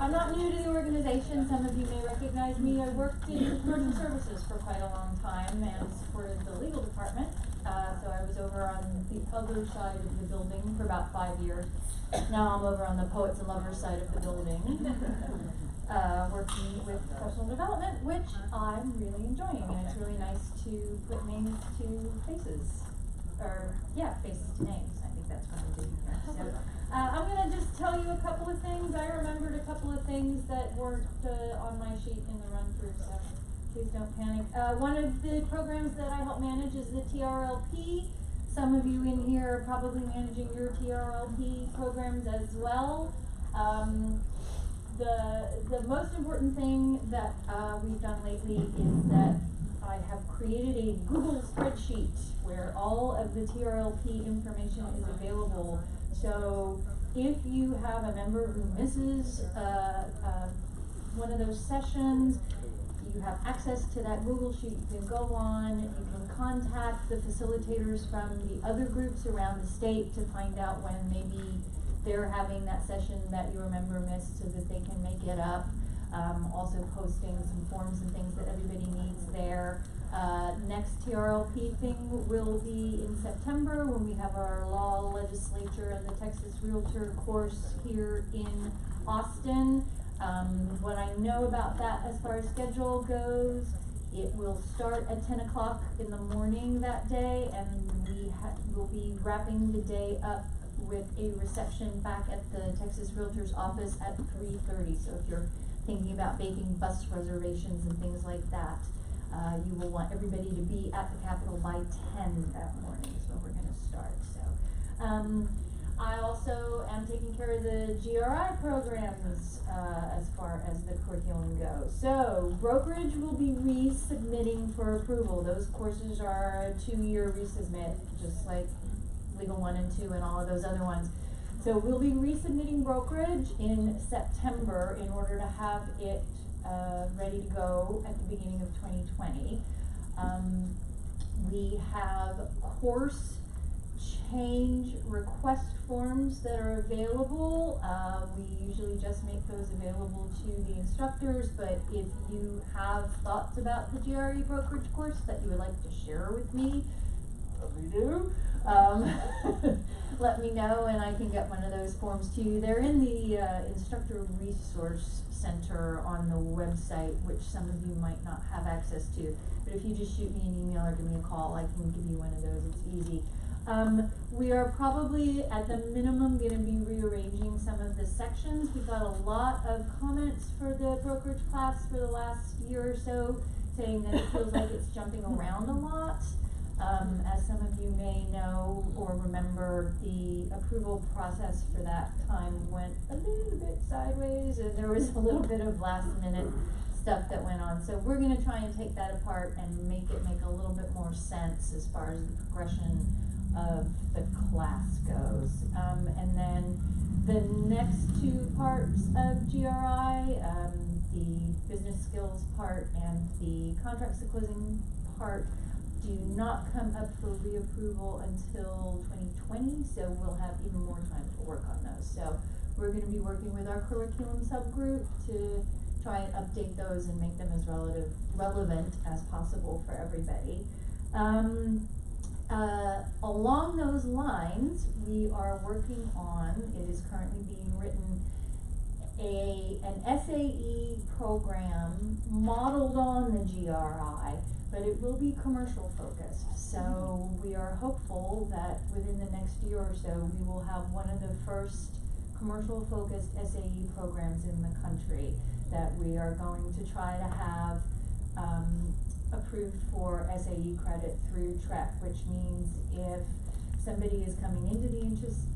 I'm not new to the organization. Some of you may recognize me. I worked in commercial services for quite a long time and supported the legal department. So I was over on the other side of the building for about 5 years. Now I'm over on the poets and lovers side of the building, working with professional development, which I'm really enjoying. And it's really nice to put names to faces. Or, yeah, faces to names. I think that's what I'm doing here. So, I'm going to just tell you a couple of things. I remembered a couple of things that weren't on my sheet in the run-through, so please don't panic. One of the programs that I help manage is the TRLP. Some of you in here are probably managing your TRLP programs as well. The most important thing that we've done lately is that I have created a Google spreadsheet where all of the TRLP information is available. So if you have a member who misses one of those sessions, you have access to that Google sheet. You can go on, you can contact the facilitators from the other groups around the state to find out when maybe they're having that session that your member missed so that they can make it up. Also posting some forms and things that everybody needs there. Next TRLP thing will be in September when we have our law, legislature, and the Texas Realtor course here in Austin. What I know about that as far as schedule goes, it will start at 10 o'clock in the morning that day, and we'll be wrapping the day up with a reception back at the Texas Realtor's office at 3:30. So if you're thinking about making bus reservations and things like that, you will want everybody to be at the Capitol by 10 that morning is when we're going to start. So I also am taking care of the GRI programs as far as the curriculum goes. So brokerage will be resubmitting for approval. Those courses are a 2-year resubmit, just like Legal 1 and 2 and all of those other ones. So we'll be resubmitting brokerage in September in order to have it ready to go at the beginning of 2020. We have course change request forms that are available. We usually just make those available to the instructors, but if you have thoughts about the GRE brokerage course that you would like to share with me, probably do, let me know and I can get one of those forms to you. They're in the Instructor Resource Center on the website, which some of you might not have access to. But if you just shoot me an email or give me a call, I can give you one of those. It's easy. We are probably at the minimum going to be rearranging some of the sections. We got a lot of comments for the brokerage class for the last year or so, saying that it feels like it's jumping around a lot. As some of you may know or remember, the approval process for that time went a little bit sideways, and there was a little bit of last minute stuff that went on. So we're going to try and take that apart and make it make a little bit more sense as far as the progression of the class goes. And then the next 2 parts of GRI, the business skills part and the contracts to closing part, do not come up for reapproval until 2020, so we'll have even more time to work on those. So we're going to be working with our curriculum subgroup to try and update those and make them as relevant as possible for everybody. Along those lines, we are working on, it is currently being written, an SAE program modeled on the GRI, but it will be commercial focused. So we are hopeful that within the next year or so, we will have one of the first commercial focused SAE programs in the country that we are going to try to have approved for SAE credit through TREC, which means if somebody is coming into the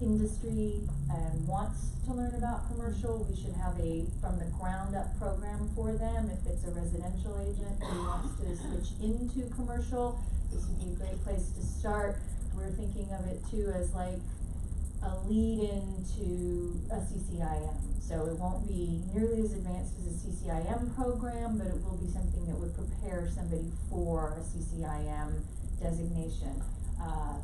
industry and wants to learn about commercial, we should have a from the ground up program for them. If it's a residential agent who wants to switch into commercial, this would be a great place to start. We're thinking of it too as like a lead into a CCIM. So it won't be nearly as advanced as a CCIM program, but it will be something that would prepare somebody for a CCIM designation.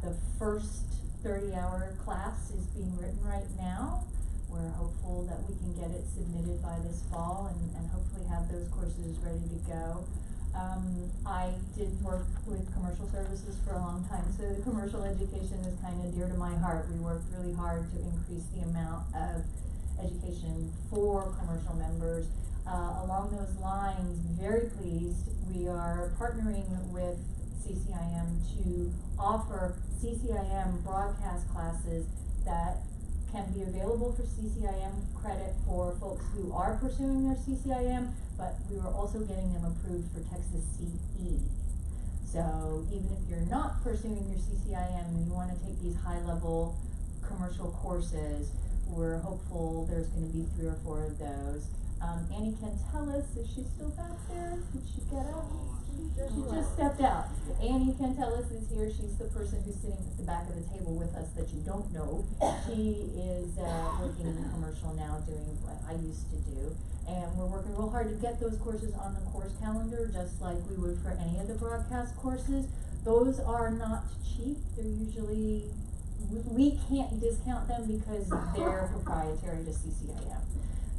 The first 30-hour class is being written right now. We're hoping hopeful that we can get it submitted by this fall and hopefully have those courses ready to go. I did work with commercial services for a long time, so the commercial education is kind of dear to my heart. We worked really hard to increase the amount of education for commercial members. Along those lines, very pleased, we are partnering with CCIM to offer CCIM broadcast classes that can be available for CCIM credit for folks who are pursuing their CCIM, but we were also getting them approved for Texas CE. So even if you're not pursuing your CCIM and you want to take these high-level commercial courses, we're hopeful there's going to be 3 or 4 of those. Annie can tell us, is she still back there? Did she get up? She just stepped out. Annie Cantellis is here. She's the person who's sitting at the back of the table with us that you don't know. She is working in commercial now, doing what I used to do. And we're working real hard to get those courses on the course calendar, just like we would for any of the broadcast courses. Those are not cheap. They're usually, we can't discount them because they're proprietary to CCIM.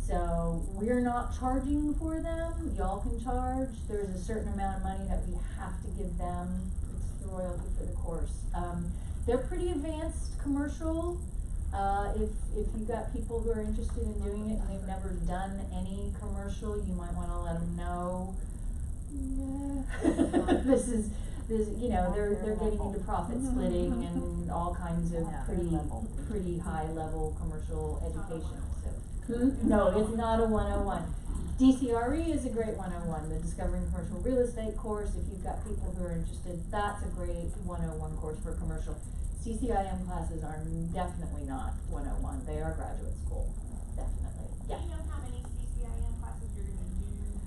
So we're not charging for them. Y'all can charge. There's a certain amount of money that we have to give them. It's the royalty for the course. They're pretty advanced commercial. If you've got people who are interested in doing it and they've never done any commercial, you might want to let them know. This is you know, they're getting into profit splitting and all kinds of pretty high level commercial education. No, it's not a 101. DCRE is a great 101, the Discovering Commercial Real Estate course. If you've got people who are interested, that's a great 101 course for commercial. CCIM classes are definitely not 101. They are graduate school, definitely. Yeah. Do you know how many CCIM classes you're going to do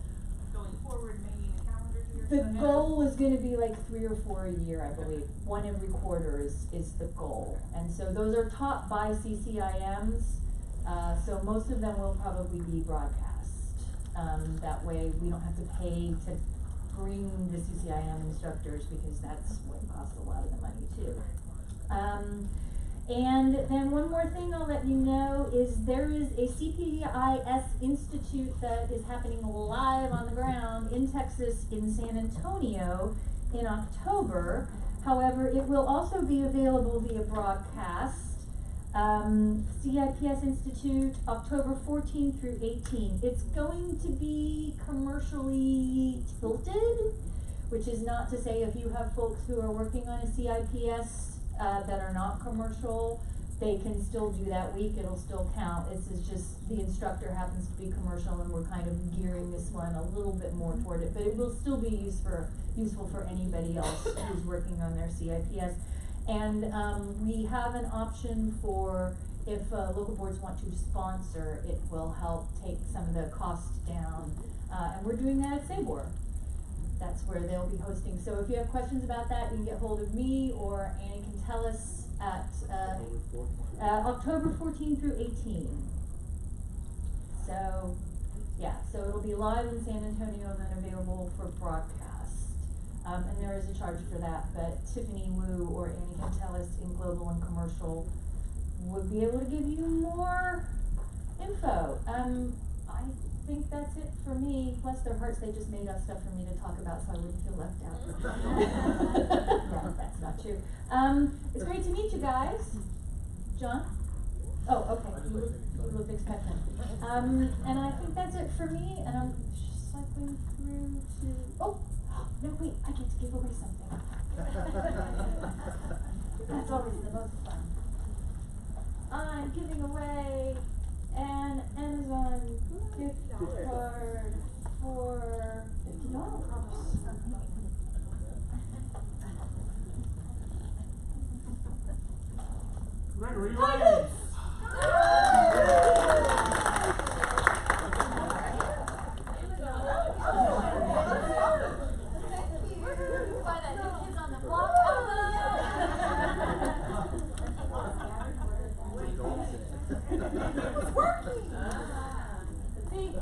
going forward, maybe in the calendar year? The goal is going to be like 3 or 4 a year, I believe. 1 every quarter is the goal. And so those are taught by CCIMs. So most of them will probably be broadcast. That way we don't have to pay to bring the CCIM instructors because that's what costs a lot of the money too. And then one more thing I'll let you know is there is a CPIS Institute that is happening live on the ground in Texas in San Antonio in October. However, it will also be available via broadcast. CIPS Institute, October 14 through 18. It's going to be commercially tilted, which is not to say if you have folks who are working on a CIPS that are not commercial, they can still do that week, it'll still count. It's just the instructor happens to be commercial and we're kind of gearing this one a little bit more toward it, but it will still be useful for anybody else who's working on their CIPS. And we have an option for if local boards want to sponsor, it will help take some of the costs down. And we're doing that at Sabor. That's where they'll be hosting. So if you have questions about that, you can get hold of me or Annie can tell us at October 14 through 18. So, yeah, so it'll be live in San Antonio and then available for broadcast. And there is a charge for that, but Tiffany Wu or Annie can tell us in Global and Commercial would be able to give you more info. I think that's it for me. Bless their hearts, they just made up stuff for me to talk about so I wouldn't feel left out. No, that's not true. It's great to meet you guys. John? Oh, okay, you look expectant. And I think that's it for me, and I'm cycling through to, oh, no, wait, I get to give away something. That's always the most fun. I'm giving away an Amazon gift card for $50. Gregory,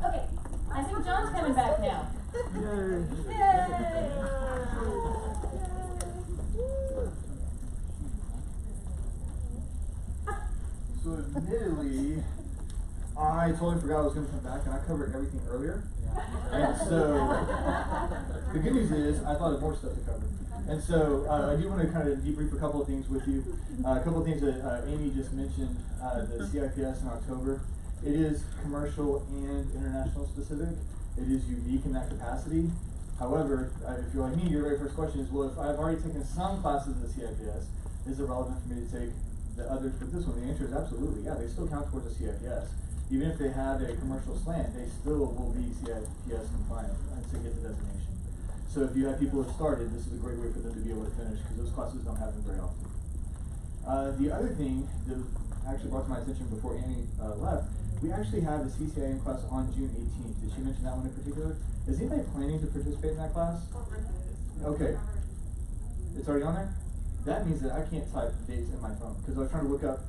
Okay, I think John's coming back now. Yay! Yay! So admittedly, I totally forgot I was going to come back, and I covered everything earlier. And so, the good news is, I thought of more stuff to cover. And so, I do want to kind of debrief a couple of things with you. A couple of things that Amy just mentioned, the CIPS in October. It is commercial and international specific. It is unique in that capacity. However, if you're like me, your very first question is, well, if I've already taken some classes of the CIPS, is it relevant for me to take the others with this one? The answer is absolutely, yeah. They still count towards the CIPS. Even if they have a commercial slant, they still will be CIPS compliant to get the designation. So if you have people who have started, this is a great way for them to be able to finish, because those classes don't happen very often. The other thing that actually brought to my attention before Annie left, we actually have a CCIM class on June 18th. Did she mention that one in particular? Is anybody planning to participate in that class? Okay. It's already on there? That means that I can't type dates in my phone, because I was trying to look up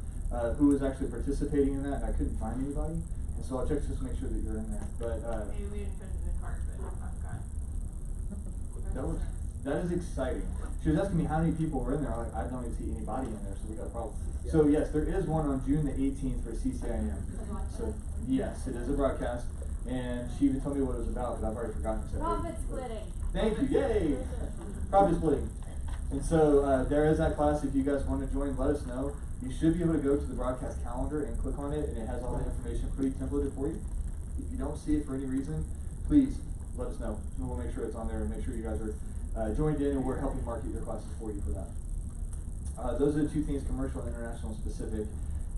who was actually participating in that, and I couldn't find anybody. And so I'll check just to make sure that you're in there. But maybe we didn't put it in the cart, but I've got that is exciting. She was asking me how many people were in there. I'm like, I don't even see anybody in there, so we got a problem. Yeah. So yes, there is one on June the 18th for CCIM. So yes, it is a broadcast, and she even told me what it was about, but I've already forgotten to say. Profit splitting. Thank you, yay! Profit splitting. And so there is that class. If you guys want to join, let us know. You should be able to go to the broadcast calendar and click on it, and it has all the information pretty templated for you. If you don't see it for any reason, please let us know. And we'll make sure it's on there and make sure you guys are joined in, and we're helping market your classes for you for that. Those are the two things, commercial and international specific.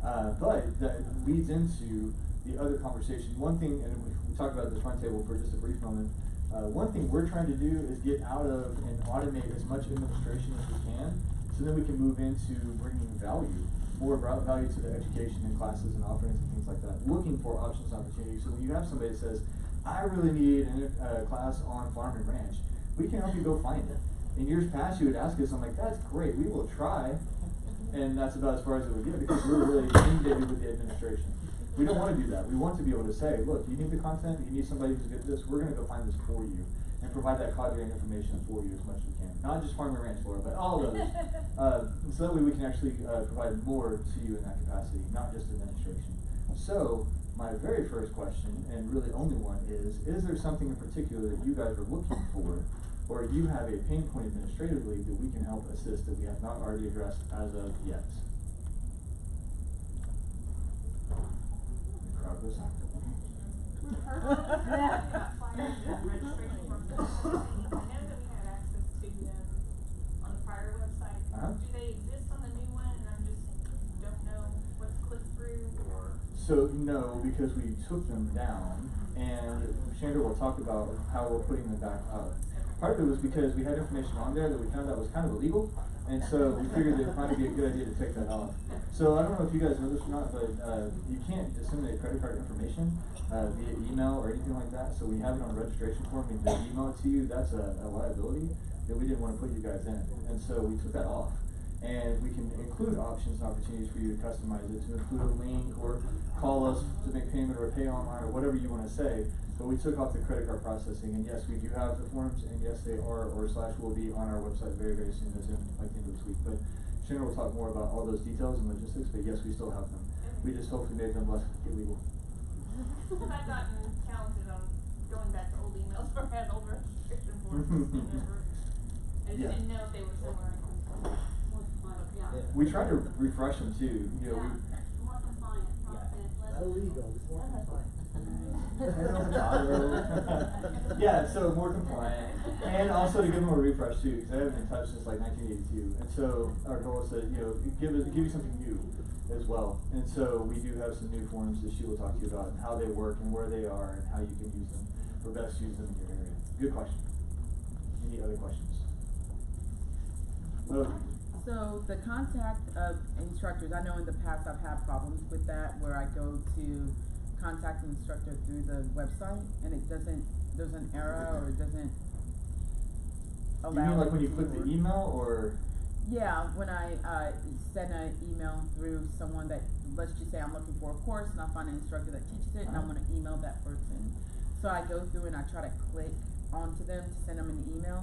But that leads into the other conversation. One thing, and we talked about this front table for just a brief moment. One thing we're trying to do is get out of and automate as much administration as we can, so then we can move into bringing value, more value to the education and classes and offerings and things like that. Looking for options and opportunities. So when you have somebody that says, I really need a class on farm and ranch, we can help you go find it. In years past, you would ask us, I'm like, that's great, we will try. And that's about as far as it would get, because we're really inundated with the administration. We don't want to do that. We want to be able to say, look, you need the content, you need somebody who's good at this, we're going to go find this for you and provide that cadre and information for you as much as we can. Not just farm and ranch, Laura, but all of those. So that way we can actually provide more to you in that capacity, not just administration. So my very first question, and really only one, is there something in particular that you guys are looking for, or you have a pain point administratively that we can help assist that we have not already addressed as of yet? The crowd goes on. Do they exist on the new one and I just don't know what to click through, or? So no, because we took them down, and Chandra will talk about how we're putting them back up. Part of it was because we had information on there that we found out was kind of illegal, and so we figured it might be a good idea to take that off. So I don't know if you guys know this or not, but you can't disseminate credit card information via email or anything like that. So we have it on a registration form, we did email it to you. That's a liability that we didn't want to put you guys in, and so we took that off. And we can include options and opportunities for you to customize it, to include a link or call us to make payment or pay online or whatever you want to say. But we took off the credit card processing, and yes, we do have the forms, and yes, they are or / will be on our website very, very soon, as in like the end of this week. But Shannon will talk more about all those details and logistics, but yes, we still have them. We just hopefully made them less illegal. I've gotten talented on going back to old emails where I had old registration forms. I just didn't know if they were similar. We try to refresh them too. You know, more compliant, less illegal, it's more compliant. Yeah, so more compliant, and also to give them a refresh too, because I haven't been touched since like 1982, and so our goal is to give you something new as well. And so we do have some new forms that she will talk to you about and how they work and where they are and how you can use them or best use them in your area. Good question. Any other questions? So the contact of instructors, I know in the past I've had problems with that, where I go to contact an instructor through the website and it doesn't, there's an error or it doesn't allow. You mean like when you click the email, or? Yeah, when I send an email through someone that, let's just say I'm looking for a course and I find an instructor that teaches it and I want to email that person. So I go through and I try to click onto them to send them an email.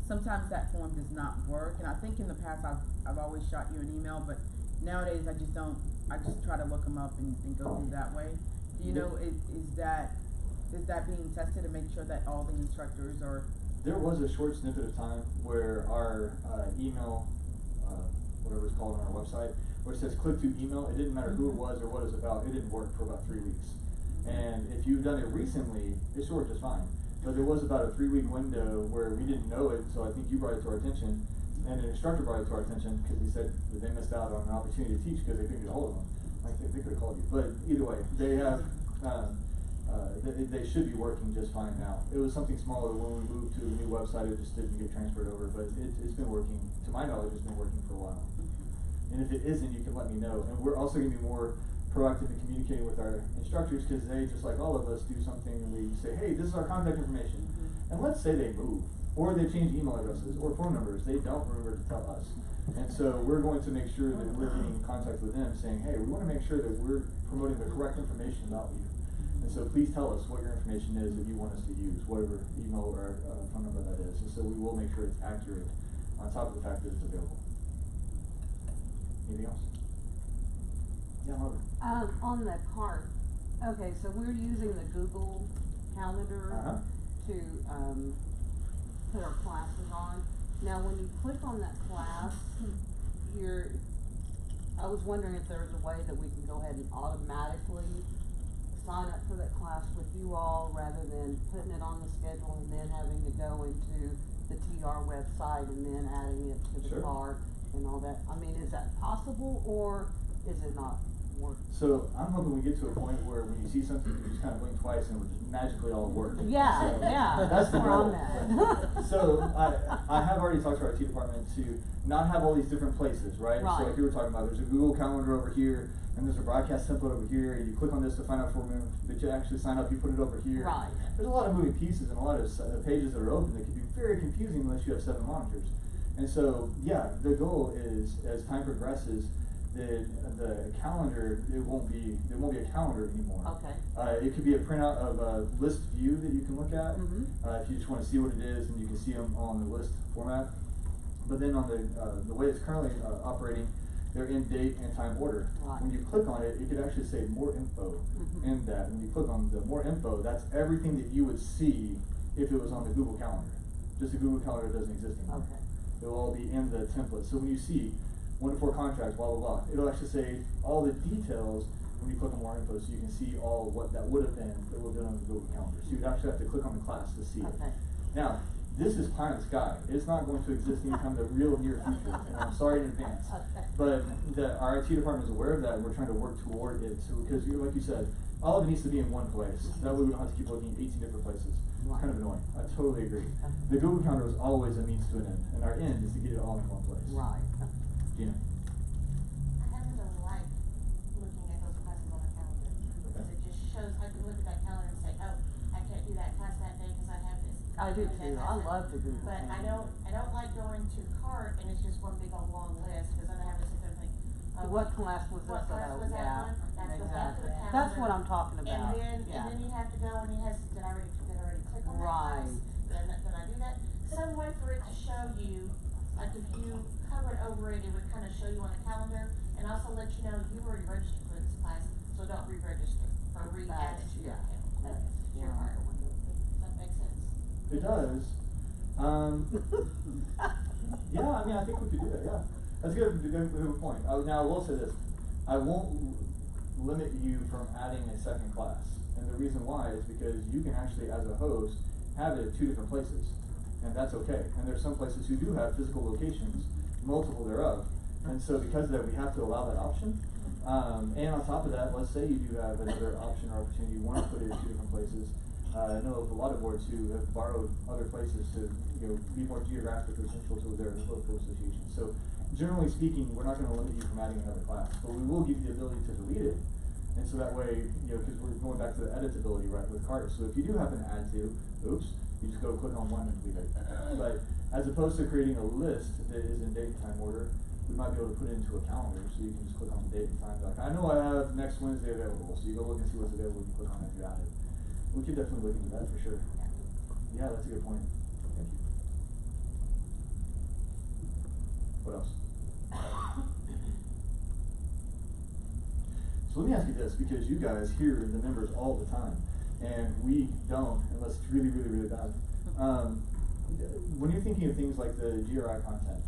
Sometimes that form does not work, and I think in the past I've always shot you an email, but nowadays I just try to look them up and go through that way. Do you know, is that being tested to make sure that all the instructors are? There was a short snippet of time where our email, whatever it's called on our website, where it says click to email, it didn't matter who it was or what it was about, it didn't work for about 3 weeks. And if you've done it recently, it should work just fine. But there was about a 3-week window where we didn't know it, so I think you brought it to our attention, and an instructor brought it to our attention because he said that they missed out on an opportunity to teach because they couldn't get a hold of them. I think they could have called you, but either way, they have, they should be working just fine now. It was something smaller when we moved to the new website, it just didn't get transferred over, but it's been working, to my knowledge, it's been working for a while. And if it isn't, you can let me know. And we're also going to be more proactive in communicating with our instructors because they, just like all of us, do something and we say, hey, this is our contact information. And let's say they move, or they change email addresses or phone numbers. They don't remember to tell us. And so we're going to make sure that we're getting in contact with them saying, hey, we want to make sure that we're promoting the correct information about you. And so please tell us what your information is that you want us to use, whatever email or phone number that is. And so we will make sure it's accurate on top of the fact that it's available. Anything else? Yeah, Margaret. On the cart, okay, so we're using the Google Calendar to put our classes on. Now, when you click on that class, I was wondering if there was a way that we can go ahead and automatically sign up for that class with you all rather than putting it on the schedule and then having to go into the TR website and then adding it to the cart and all that. I mean, is that possible or is it not work? So I'm hoping we get to a point where when you see something, you just kind of blink twice and it will just magically all work. Yeah, so yeah. That's the where goal. I'm at. So I have already talked to our IT department to not have all these different places, right? Right. So like you were talking about, there's a Google Calendar over here, and there's a broadcast template over here, and you click on this to find out for me that you actually sign up, you put it over here. Right. There's a lot of moving pieces and a lot of pages that are open that can be very confusing unless you have 7 monitors. And so, yeah, the goal is, as time progresses, the calendar, there won't be a calendar anymore. Okay. It could be a printout of a list view that you can look at, if you just want to see what it is, and you can see them on the list format. But then on the way it's currently operating, they're in date and time order. Right. When you click on it, it could actually say more info in that. When you click on the more info, that's everything that you would see if it was on the Google Calendar. Just the Google Calendar doesn't exist anymore. Okay. It'll all be in the template. So when you see 1 to 4 contracts, blah, blah, blah, it'll actually say all the details when you click on more info, so you can see all what that would have been that would have been on the Google Calendar. So you'd actually have to click on the class to see it. Now, this is pie in the sky. It's not going to exist anytime in the real near future, and I'm sorry in advance. But our IT department is aware of that, and we're trying to work toward it. So, because like you said, all of it needs to be in one place. That way we don't have to keep looking at 18 different places. It's kind of annoying. I totally agree. The Google Calendar is always a means to an end, and our end is to get it all in one place. Right. Gina? I happen to like looking at those classes on the calendar, because it just shows, I can look at that calendar and say, oh, I can't do that class that day because I have this. I do too. I love the Google But I Calendar. don't like going to cart and it's just one big old long list, because then I have to sit there and think, What class was this? what class was that Yeah, one? I have to go back to the exactly. calendar. That's what I'm talking And about. then, Yeah. and then you have to go and did I already click on that class? Right. Then I do that. Some way for it to show you, like if you hovered over it, it would kind of show you on the calendar, and also let you know you've already registered for this class, so don't re-register or re-add it to your account. That's your part. Does that make sense? It does. Yeah, I mean, I think we could do that, yeah. That's a good point. Now, I will say this. I won't limit you from adding a second class. And the reason why is because you can actually, as a host, have it at 2 different places. And that's okay. And there's some places who do have physical locations, multiple thereof. And so because of that, we have to allow that option. And on top of that, let's say you do have another option or opportunity, you want to put it in 2 different places. I know of a lot of boards who have borrowed other places to, be more geographically central to their local association. So generally speaking, we're not going to limit you from adding another class, but we will give you the ability to delete it. And so that way, because we're going back to the editability, right, with cards. So if you do happen to add 2, oops, you just go click on one and delete it. But as opposed to creating a list that is in date and time order, we might be able to put it into a calendar, so you can just click on the date and time. Like, I know I have next Wednesday available, so you go look and see what's available, you click on it, you add it. We could definitely look into that for sure. Yeah, that's a good point. Thank you. What else? So So let me ask you this, because you guys hear the members all the time, and we don't unless it's really, really, really bad. When you're thinking of things like the GRI content,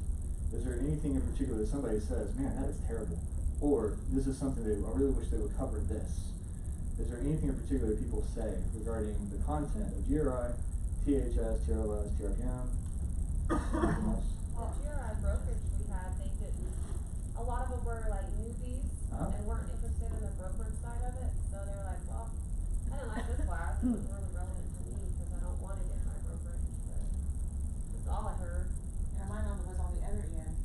is there anything in particular that somebody says, man, that is terrible, or this is something that I really wish they would cover this? Is there anything in particular that people say regarding the content of GRI, THS, TRLS, TRPM, anything else? Well, GRI brokerage we had, they didn't, a lot of them were like newbies and weren't interested in the brokerage side of it, so they were like, well, I didn't like this class, it wasn't really relevant to me, cause I don't wanna get my brokerage, but that's all I heard. And mine was on the other end,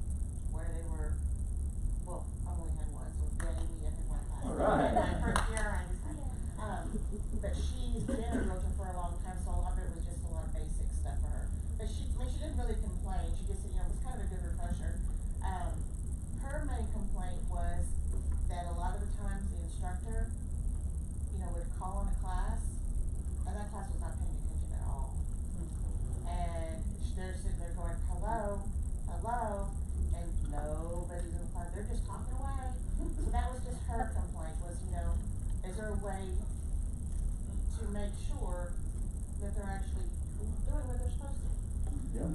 where they were, well, I only had one, so Jenny, we had one class. All right. My first year, but she's been a realtor for a long time, so a lot of it was just a lot of basic stuff for her. But she didn't really complain, she just, it was kind of a good refresher. Her main complaint was that a lot of the times the instructor, would call on a class, and that class was not paying attention at all. And they're sitting there going, hello, and nobody's in the class, they're just talking away. So that was just her complaint, was, is there a way to make sure that they're actually doing what they're supposed to? Yeah.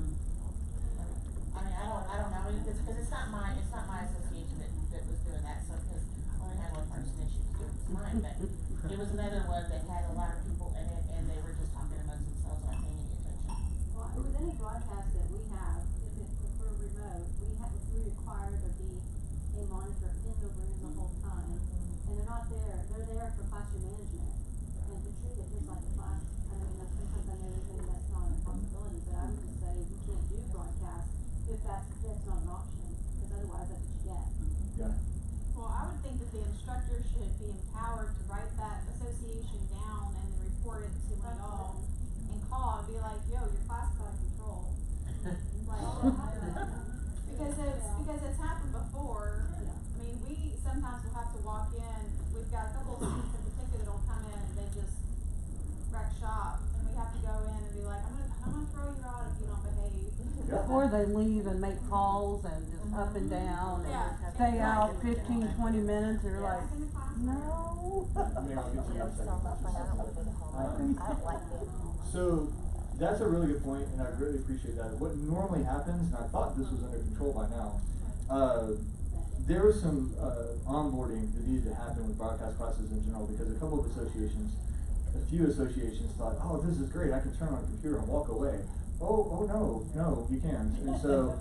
I don't know, cause it's not my association that was doing that, so, cause I only had one person and she was doing mine, but it was another one that had a lot of people in it, and they were just talking amongst themselves, not paying any attention. Well, with any broadcast that we have, if we're remote, we require there be a monitor in the room the whole time. And they're not there, they're there for classroom management and to treat it just like a class. I mean, sometimes I know maybe that's not a possibility, but I would just say you can't do broadcast if that's not an option, because otherwise that's what you get. Yeah. Well, I would think that the instructor should be empowered to write that association down and then report it to y'all and call and be like, yo, your class is out of control. Because it's happened before. I mean, we sometimes will have to walk in, we've got a couple of students in particular that'll come in and they just wreck shop, and we have to go in and be like, I'm gonna throw you out if you don't behave. Yeah. Before they leave and make calls and just up and down and Yeah. stay out 15, 20 minutes, they're like, Back in the classroom. no. Maybe I'll get to you in a second. So that's a really good point, and I really appreciate that. What normally happens, and I thought this was under control by now, there was some onboarding that needed to happen with broadcast classes in general, because a few associations thought, oh, this is great, I can turn on a computer and walk away. Oh no, you can't. And so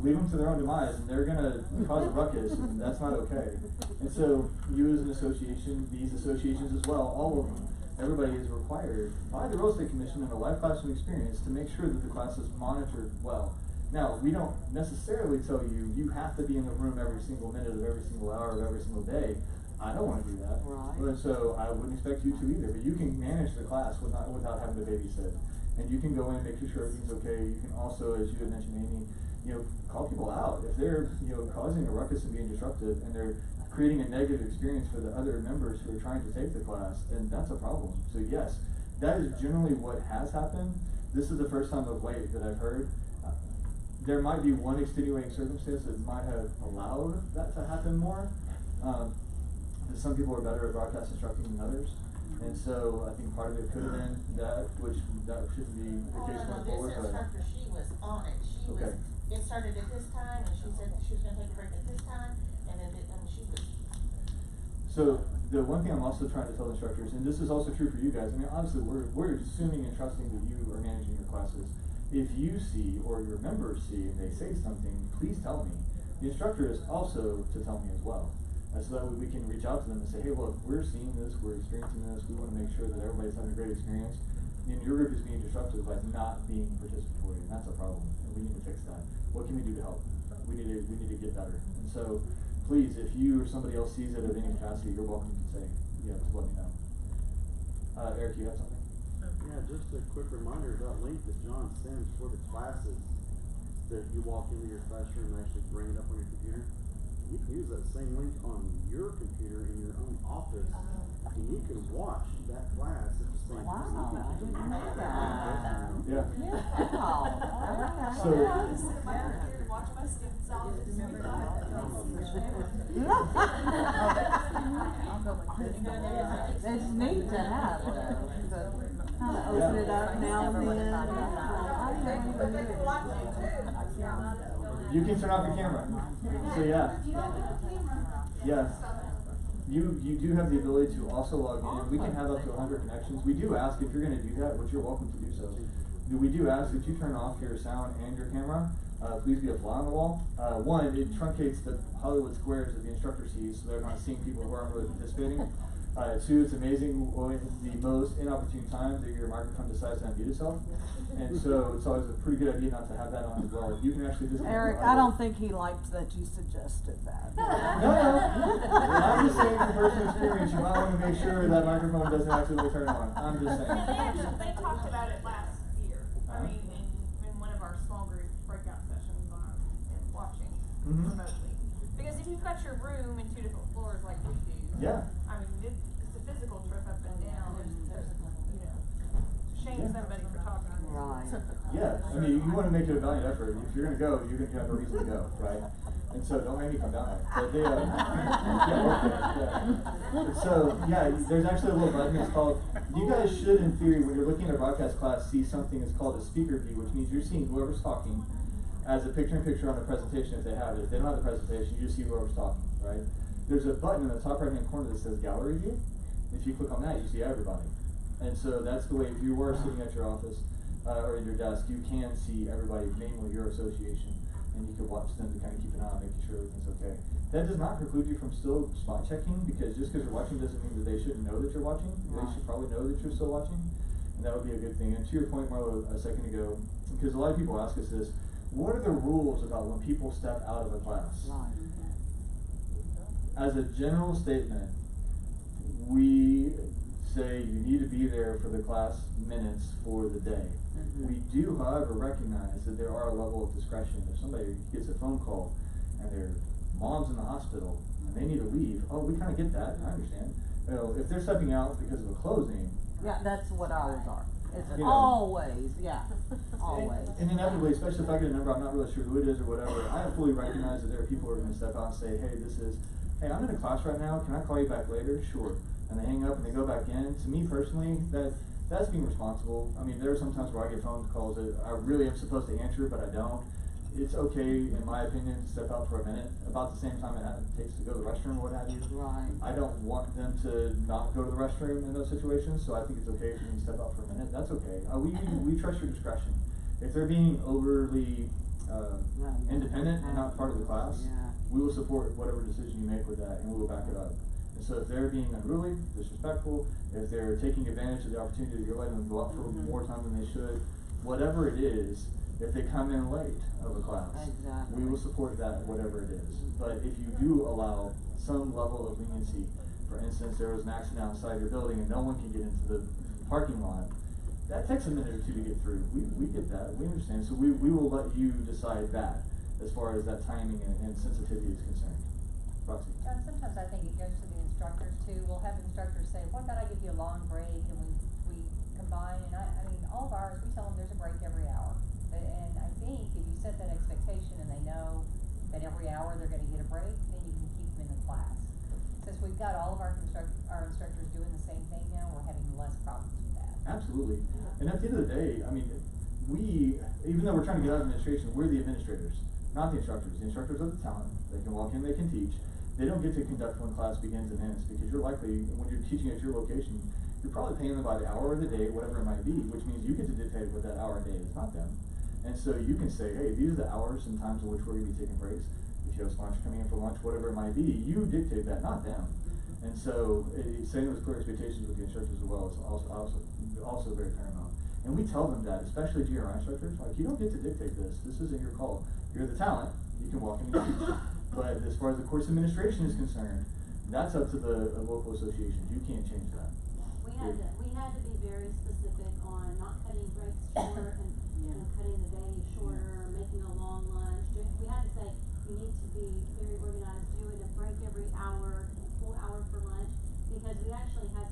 leave them to their own demise, and they're gonna cause a ruckus, and that's not okay. And so you as an association, these associations as well, all of them, everybody is required by the Real Estate Commission and a live classroom experience to make sure that the class is monitored well. Now, we don't necessarily tell you, you have to be in the room every single minute of every single hour of every single day. I don't want to do that. Right. But so I wouldn't expect you to either, but you can manage the class without having to babysit. And you can go in, make sure everything's okay. You can also, as you had mentioned, Amy, call people out. If they're, causing a ruckus and being disruptive, and they're creating a negative experience for the other members who are trying to take the class, then that's a problem. So yes, that is generally what has happened. This is the first time of late that I've heard. There might be one extenuating circumstance that might have allowed that to happen more. That some people are better at broadcast instructing than others. And so I think part of it could have been that shouldn't be the case going forward. This instructor, she was on it. It started at this time, and she said that she was gonna take a break at this time, and then she was. So the one thing I'm also trying to tell instructors, and this is also true for you guys, I mean, obviously we're assuming and trusting that you are managing your classes. If you see or your members see and they say something, please tell me. The instructor is also to tell me as well. So that we can reach out to them and say, hey, look, we're seeing this, we're experiencing this, we want to make sure that everybody's having a great experience. And your group is being disruptive by not being participatory, and that's a problem, and we need to fix that. What can we do to help? We need to get better. And so, please, if you or somebody else sees it at any capacity, you're welcome to say, to let me know. Eric, you have something? Yeah, just a quick reminder, that link that John sends for the classes, that you walk into your classroom and actually bring it up on your computer. You can use that same link on your computer in your own office and you can watch that class at the same time. Wow, I didn't know that. Yeah. Wow, okay. So, Yeah, just sit in my computer and watch my students all just remember It's neat to have though, to kind of open it up now and then. But they can watch you too. you can turn off your camera. So yeah, If you don't have a camera. yeah. You do have the ability to also log in. We can have up to 100 connections. We do ask if you're going to do that, which you're welcome to do so. We do ask that you turn off your sound and your camera. Please be a fly on the wall. One, it truncates the Hollywood squares that the instructor sees, so they're not seeing people who aren't really participating. Two, it's amazing when the most inopportune time that your microphone decides to unmute itself. And so it's always a pretty good idea not to have that on as well. You can actually just Eric, I don't think he liked that you suggested that. No. I'm just saying from personal experience, you might want to make sure that microphone doesn't accidentally turn on. I'm just saying. They talked about it last year. I mean, in one of our small group breakout sessions and watching remotely. Because if you've got your room in 2 different floors like we do, Yeah. I mean, it's a physical trip up and down. There's shame somebody for talking. Right. Yeah, I mean, you want to make it a valiant effort. If you're going to go, you're going to have a reason to go, right? And so don't make me come down there. But they, So, yeah, there's actually a little button. It's called, you guys should, in theory, when you're looking at a broadcast class, see something that's called a speaker view, which means you're seeing whoever's talking as a picture-in-picture on the presentation if they have it. If they don't have the presentation, you just see whoever's talking, right? There's a button in the top right-hand corner that says Gallery View. If you click on that, you see everybody. And so that's the way, if you were sitting at your office or at your desk, you can see everybody, namely your association, and you can watch them to kind of keep an eye on making sure everything's okay. That does not preclude you from still spot checking, because just because you're watching doesn't mean that they shouldn't know that you're watching. They should probably know that you're still watching, and that would be a good thing. And to your point, Marlo, a second ago, because a lot of people ask us this, what are the rules about when people step out of a class? Right. As a general statement, we say you need to be there for the class minutes for the day. We do, however, recognize that there are a level of discretion. If somebody gets a phone call and their mom's in the hospital and they need to leave, oh, we kind of get that. I understand. You know, if they're stepping out because of a closing, Yeah, that's what ours are. It's You know. always, yeah, always. and inevitably, especially if I get a number, I'm not really sure who it is or whatever, I fully recognize that there are people who are going to step out and say, hey, I'm in a class right now, can I call you back later? Sure. And they hang up and they go back in. To me personally, that's being responsible. I mean, there are some times where I get phone calls that I really am supposed to answer, but I don't. It's okay, in my opinion, to step out for a minute, about the same time it takes to go to the restroom or what have you. Right. I don't want them to not go to the restroom in those situations, so I think it's okay if you can step out for a minute. That's okay. We trust your discretion. If they're being overly independent and not part of the class, we will support whatever decision you make with that, and we will back it up. And so if they're being unruly, disrespectful, if they're taking advantage of the opportunity that you're letting them go out for more time than they should, whatever it is, if they come in late of a class, we will support that, whatever it is. But if you do allow some level of leniency, for instance, there was an accident outside your building and no one can get into the parking lot, that takes a minute or two to get through. We get that, we understand. So we will let you decide that as far as that timing and sensitivity is concerned. Roxy. John, sometimes I think it goes to the instructors too. We'll have instructors say, what about I give you a long break and we combine, and I mean, all of ours, we tell them there's a break every hour. And I think if you set that expectation and they know that every hour they're gonna get a break, then you can keep them in the class. Since we've got all of our instructors doing the same thing now, we're having less problems with that. Absolutely. And at the end of the day, I mean, even though we're trying to get out of administration, we're the administrators, not the instructors. The instructors are the talent. They can walk in, they can teach. They don't get to conduct when class begins and ends, because you're likely, when you're teaching at your location, you're probably paying them by the hour or the day, whatever it might be, which means you get to dictate what that hour or day is, not them. And so you can say, hey, these are the hours and times in which we're going to be taking breaks. If you have sponsors coming in for lunch, whatever it might be, you dictate that, not them. And so setting those clear expectations with the instructors as well is also very paramount. And we tell them that, especially GRI instructors, like, you don't get to dictate this. This isn't your call. You're the talent. You can walk in and teach. But as far as the course administration is concerned, that's up to the local associations. You can't change that. We had to be very specific on not cutting breaks short and cutting the day shorter, making a long lunch. We had to say, you need to be very organized, doing a break every hour, a full hour for lunch, because we actually had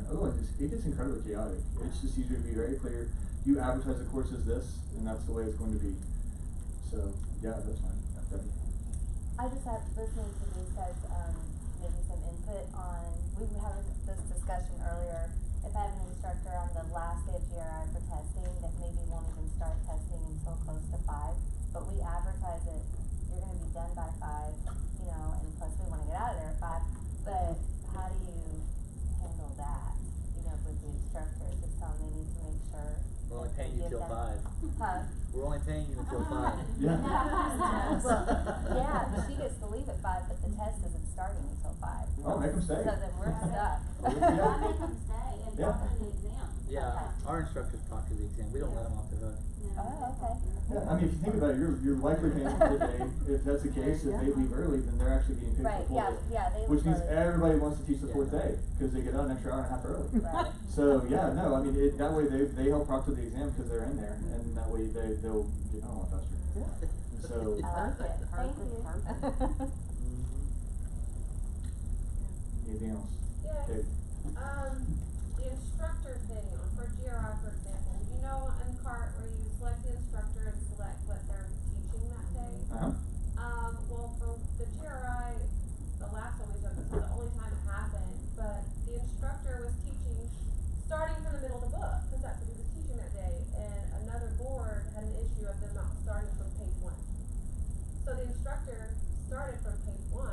otherwise it gets incredibly chaotic. It's just easier to be very clear. You advertise the course as this, and that's the way it's going to be. So, yeah, that's fine. Definitely. I just have, listening to these guys, maybe some input on, we were having this discussion earlier, if I have an instructor on the last day of GRI for testing, that maybe won't even start testing until close to 5, but we advertise it, you're gonna be done by 5, you know, and plus we wanna get out of there at 5, but how do you handle that, you know, with the instructors, just tell them they need to make sure. We're only paying you give till them- 5. Huh? We're only paying you until 5. Yeah. Well, yeah, she gets to leave at 5, but the test isn't starting until 5. Oh, make them stay. So then we're stuck. Yeah. I make them stay and Yeah. talk to the exam. Yeah, our instructors talk to the exam. We don't let them off the hook. Oh, okay. Yeah, I mean, if you think about it, you're likely paying them for the day. If that's the case, if they leave early, then they're actually getting paid Right, for the yeah, full day. yeah, they Which leave means early. everybody wants to teach the fourth day, because they get out an extra hour and a half early. Right. So, yeah, no, I mean, that way they help proctor the exam because they're in there, and that way they'll get on a lot faster. And so, I like it. Thank you. anything else? Yeah. Okay. The instructor thing for GRI, for example, you know, in CART where you select the instructor and select what they're teaching that day. Uh-huh. Well, for the GRI, the last one we took, this was the only time it happened, but the instructor was teaching, starting from the middle of the book, because that's what he was teaching that day, and another board had an issue of them not starting from page 1. So the instructor started from page 1,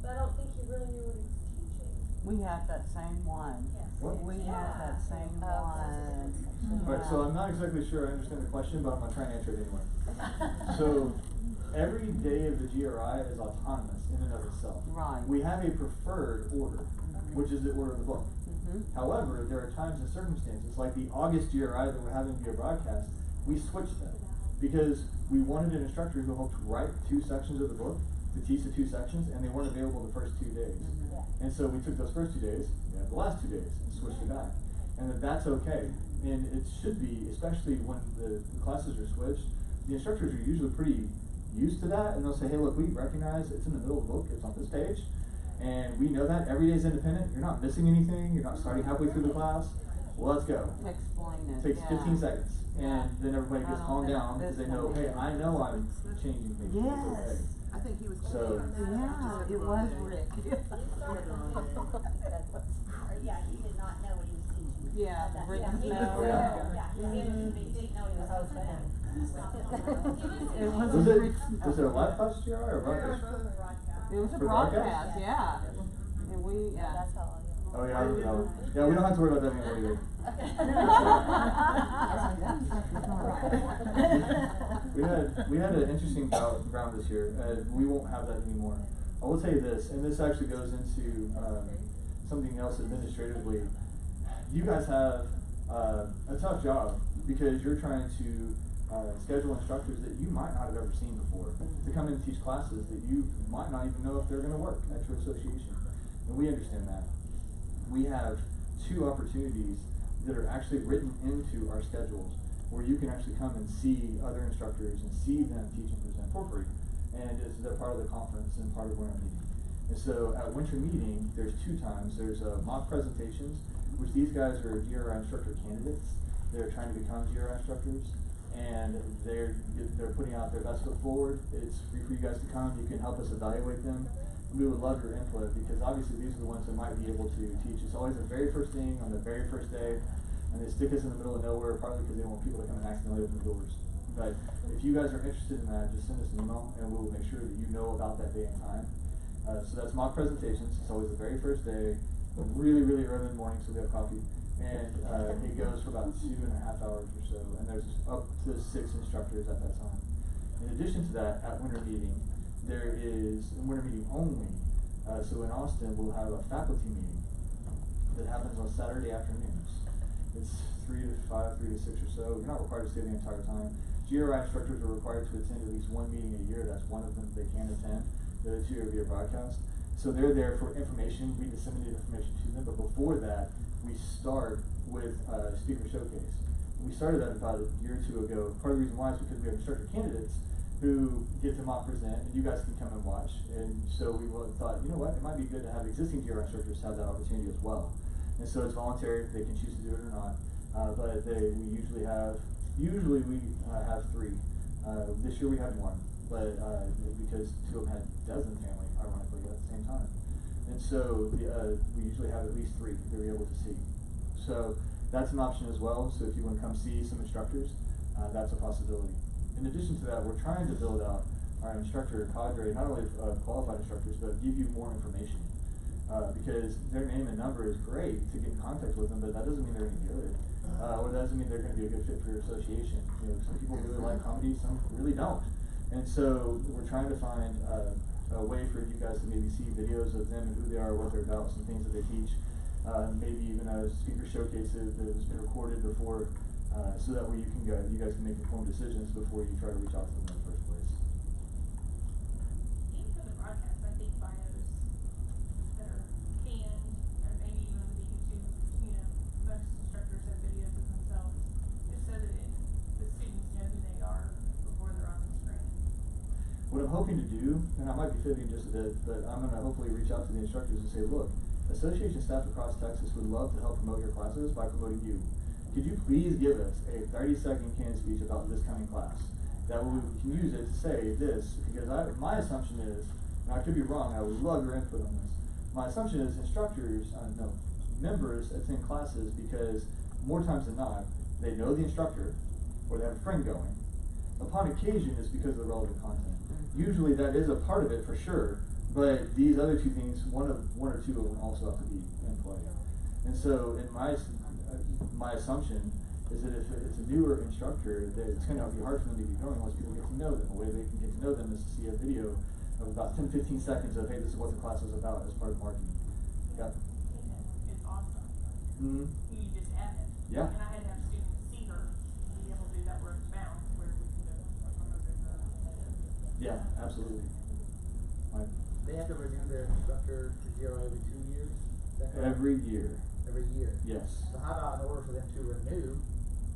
but I don't think he really knew what he was teaching. We have that same one. What? We have that same one. Alright, so I'm not exactly sure I understand the question, but I'm gonna try and answer it anyway. So, every day of the GRI is autonomous in and of itself. Right. We have a preferred order, which is the order of the book. However, there are times and circumstances, like the August GRI that we're having via broadcast, we switched them. Because we wanted an instructor who helped write 2 sections of the book to teach the 2 sections, and they weren't available the first 2 days. And so we took those first 2 days, we had the last 2 days, and switched it back. And that's okay. And it should be, especially when the classes are switched, the instructors are usually pretty used to that, and they'll say, hey, look, we recognize it's in the middle of the book, it's on this page, and we know that every day is independent, you're not missing anything, you're not starting halfway through the class, well, let's go. Explain it. Takes yeah. 15 seconds, and then everybody gets Right on calmed this- down, because this they know, one. hey, I know I'm changing things, it's okay. Yes. I think he was. So- Yeah, it was Rick. Yeah, he did not know what he was teaching. Yeah, Rick Yeah, he was didn't no. know. Yeah, he didn't know he was open. It was Was Rick. it a live class GRI or broadcast? It was a For broadcast? broadcast, yeah. And we, yeah. That's how I know. Oh, yeah, I don't know. Yeah, we don't have to worry about that anymore either. We had an interesting round this year, we won't have that anymore. I will tell you this, and this actually goes into something else administratively. You guys have a tough job because you're trying to schedule instructors that you might not have ever seen before to come in and teach classes that you might not even know if they're going to work at your association. And we understand that. We have 2 opportunities that are actually written into our schedules where you can actually come and see other instructors and see them teach and present for free. And they're part of the conference and part of winter meeting. And so at winter meeting, there's 2 times. There's mock presentations, which these guys are GRI instructor candidates. They're trying to become GRI instructors, and they're putting out their best foot forward. It's free for you guys to come. You can help us evaluate them. We would love your input because obviously these are the ones that might be able to teach. It's always the very first thing on the very first day, and they stick us in the middle of nowhere partly because they don't want people to come and accidentally open the doors. But if you guys are interested in that, just send us an email and we'll make sure that you know about that day and time. So that's mock presentations. It's always the very first day, really, really early in the morning, so we have coffee. And it goes for about 2.5 hours or so, and there's up to 6 instructors at that time. In addition to that, at winter meeting, there is winter meeting only. So in Austin, we'll have a faculty meeting that happens on Saturday afternoons. It's 3 to 5, 3 to 6 or so. You're not required to stay the entire time. GRI instructors are required to attend at least 1 meeting a year. That's one of them they can attend. The other 2 are via broadcast. So they're there for information. We disseminate information to them. But before that, we start with a speaker showcase. We started that about a year or 2 ago. Part of the reason why is because we have instructor candidates who get to mock present, and you guys can come and watch. And so we thought, you know what, it might be good to have existing GRI instructors have that opportunity as well. And so it's voluntary, they can choose to do it or not. But we usually have 3. This year we had 1, but because 2 of them had dozen family, ironically, at the same time. And so we usually have at least 3 that we're able to see. So that's an option as well. So if you want to come see some instructors, that's a possibility. In addition to that, we're trying to build out our instructor cadre, not only qualified instructors, but give you more information. Because their name and number is great to get in contact with them, but that doesn't mean they're any good. Or that doesn't mean they're going to be a good fit for your association. You know, some people really like comedy, some really don't. And so we're trying to find a way for you guys to maybe see videos of them and who they are, what they're about, some things that they teach. Maybe even a speaker showcase that has been recorded before, so that way you guys can make informed decisions before you try to reach out to them in the first place. Even for the broadcast, I think bios that are canned, or maybe even on the YouTube, most instructors have videos of themselves, just so that the students know who they are before they're on the screen. What I'm hoping to do, and I might be fibbing just a bit, but I'm going to hopefully reach out to the instructors and say, look, association staff across Texas would love to help promote your classes by promoting you. Could you please give us a 30-second canned speech about this coming class? That way we can use it to say this, because my assumption is, and I could be wrong, I would love your input on this. My assumption is members attend classes because more times than not, they know the instructor or they have a friend going. Upon occasion, it's because of the relevant content. Usually that is a part of it for sure, but these other 2 things, one or two of them also have to be in play. And so in my assumption is that if it's a newer instructor, that it's going to be hard for them to get going once people get to know them. The way they can get to know them is to see a video of about 10-15 seconds of, hey, this is what the class is about as part of marketing. Yeah. It's awesome. Mm-hmm. You just add it. Yeah. And I had to have students see her to be able to do that where it's bound, where we can go promote their Yeah, absolutely. Mike? They have to renew their instructor for GRI every 2 years? Is that correct? Every year. Every year? Yes. So how about in order for them to renew,